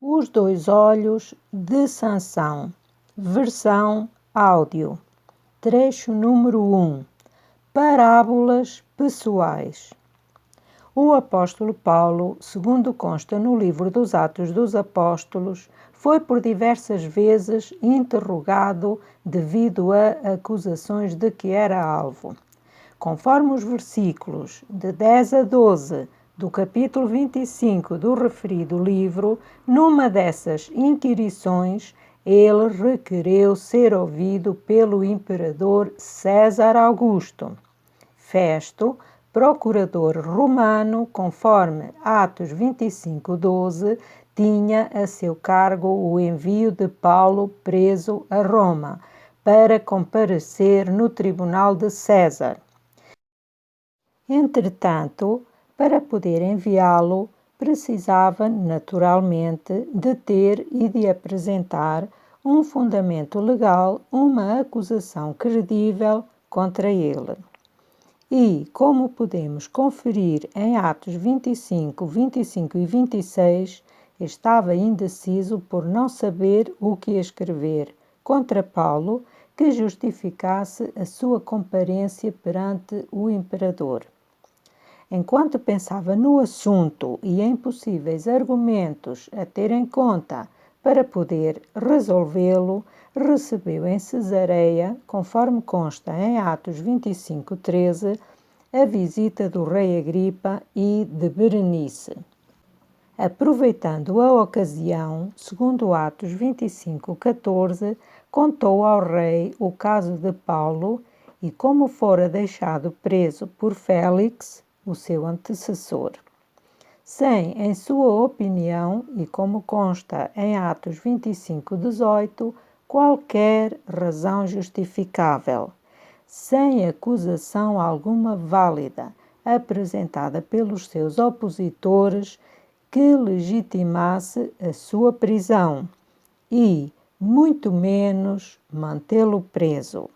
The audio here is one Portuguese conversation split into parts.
Os dois olhos de Sansão. Versão áudio. Trecho número 1. Parábolas pessoais. O apóstolo Paulo, segundo consta no livro dos Atos dos Apóstolos, foi por diversas vezes interrogado devido a acusações de que era alvo. Conforme os versículos de 10 a 12 do capítulo 25 do referido livro, numa dessas inquirições, ele requereu ser ouvido pelo imperador César Augusto. Festo, procurador romano, conforme Atos 25:12, tinha a seu cargo o envio de Paulo preso a Roma, para comparecer no tribunal de César. Entretanto, para poder enviá-lo, precisava, naturalmente, de ter e de apresentar um fundamento legal, uma acusação credível contra ele. E, como podemos conferir em Atos 25, 25 e 26, estava indeciso por não saber o que escrever contra Paulo que justificasse a sua comparência perante o imperador. Enquanto pensava no assunto e em possíveis argumentos a ter em conta para poder resolvê-lo, recebeu em Cesareia, conforme consta em Atos 25:13, a visita do rei Agripa e de Berenice. Aproveitando a ocasião, segundo Atos 25:14, contou ao rei o caso de Paulo e como fora deixado preso por Félix, o seu antecessor, sem, em sua opinião, e como consta em Atos 25:18, qualquer razão justificável, sem acusação alguma válida apresentada pelos seus opositores que legitimasse a sua prisão e, muito menos, mantê-lo preso.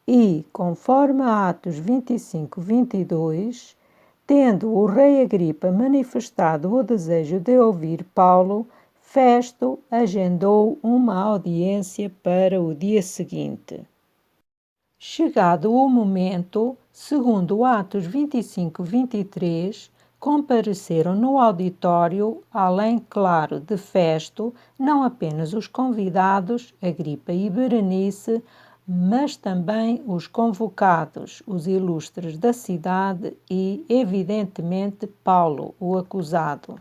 E, conforme Atos 25:22, tendo o rei Agripa manifestado o desejo de ouvir Paulo, Festo agendou uma audiência para o dia seguinte. Chegado o momento, segundo Atos 25:23, compareceram no auditório, além, claro, de Festo, não apenas os convidados, Agripa e Berenice, mas também os convocados, os ilustres da cidade e, evidentemente, Paulo, o acusado.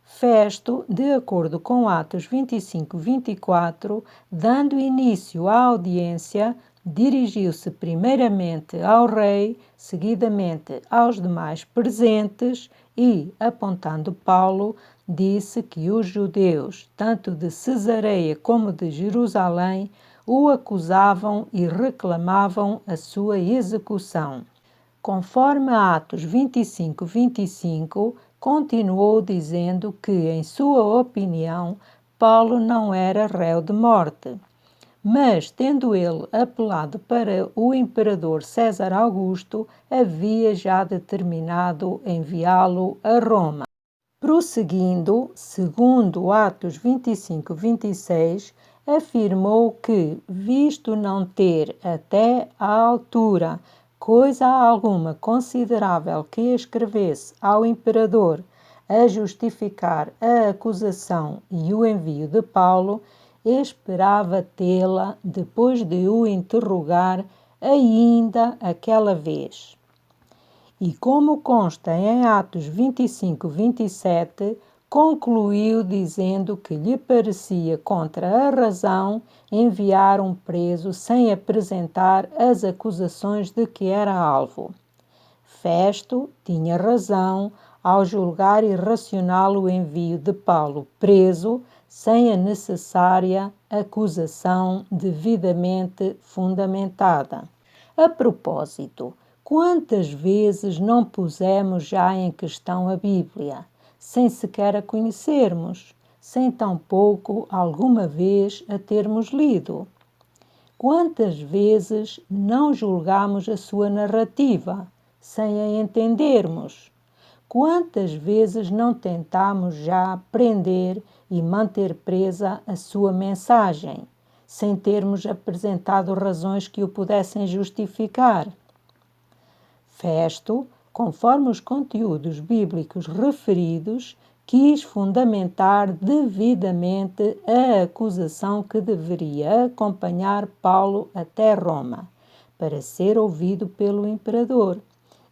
Festo, de acordo com Atos 25:24, dando início à audiência, dirigiu-se primeiramente ao rei, seguidamente aos demais presentes e, apontando Paulo, disse que os judeus, tanto de Cesareia como de Jerusalém, o acusavam e reclamavam a sua execução. Conforme Atos 25:25, continuou dizendo que, em sua opinião, Paulo não era réu de morte. Mas, tendo ele apelado para o imperador César Augusto, havia já determinado enviá-lo a Roma. Prosseguindo, segundo Atos 25:26, afirmou que, visto não ter até à altura coisa alguma considerável que escrevesse ao imperador a justificar a acusação e o envio de Paulo, esperava tê-la depois de o interrogar ainda aquela vez. E como consta em Atos 25:27, concluiu dizendo que lhe parecia contra a razão enviar um preso sem apresentar as acusações de que era alvo. Festo tinha razão ao julgar irracional o envio de Paulo preso sem a necessária acusação devidamente fundamentada. A propósito, quantas vezes não pusemos já em questão a Bíblia, sem sequer a conhecermos, sem tampouco alguma vez a termos lido? Quantas vezes não julgamos a sua narrativa, sem a entendermos? Quantas vezes não tentamos já prender e manter presa a sua mensagem, sem termos apresentado razões que o pudessem justificar? Festo, conforme os conteúdos bíblicos referidos, quis fundamentar devidamente a acusação que deveria acompanhar Paulo até Roma, para ser ouvido pelo imperador,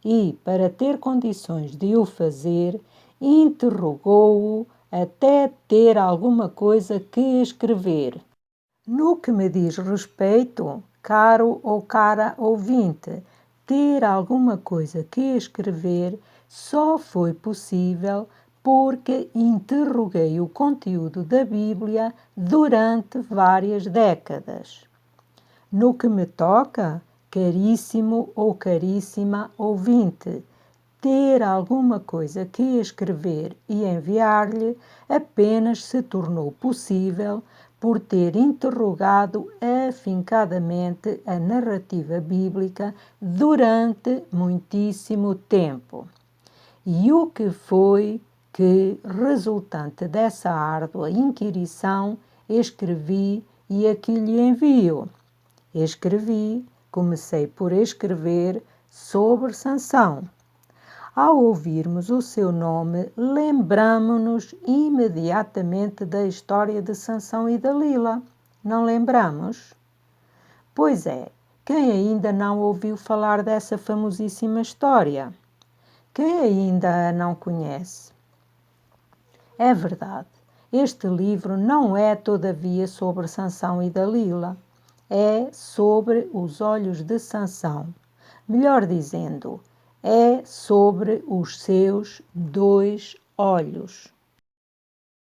e, para ter condições de o fazer, interrogou-o até ter alguma coisa que escrever. No que me diz respeito, caro ou cara ouvinte, ter alguma coisa que escrever só foi possível porque interroguei o conteúdo da Bíblia durante várias décadas. No que me toca, caríssimo ou caríssima ouvinte, ter alguma coisa que escrever e enviar-lhe apenas se tornou possível por ter interrogado afincadamente a narrativa bíblica durante muitíssimo tempo. E o que foi que, resultante dessa árdua inquirição, escrevi e aqui lhe envio? Comecei por escrever sobre Sansão. Ao ouvirmos o seu nome, lembramo-nos imediatamente da história de Sansão e Dalila. Não lembramos? Pois é, quem ainda não ouviu falar dessa famosíssima história? Quem ainda a não conhece? É verdade, este livro não é, todavia, sobre Sansão e Dalila. É sobre os olhos de Sansão. Melhor dizendo, é sobre os seus 2 olhos.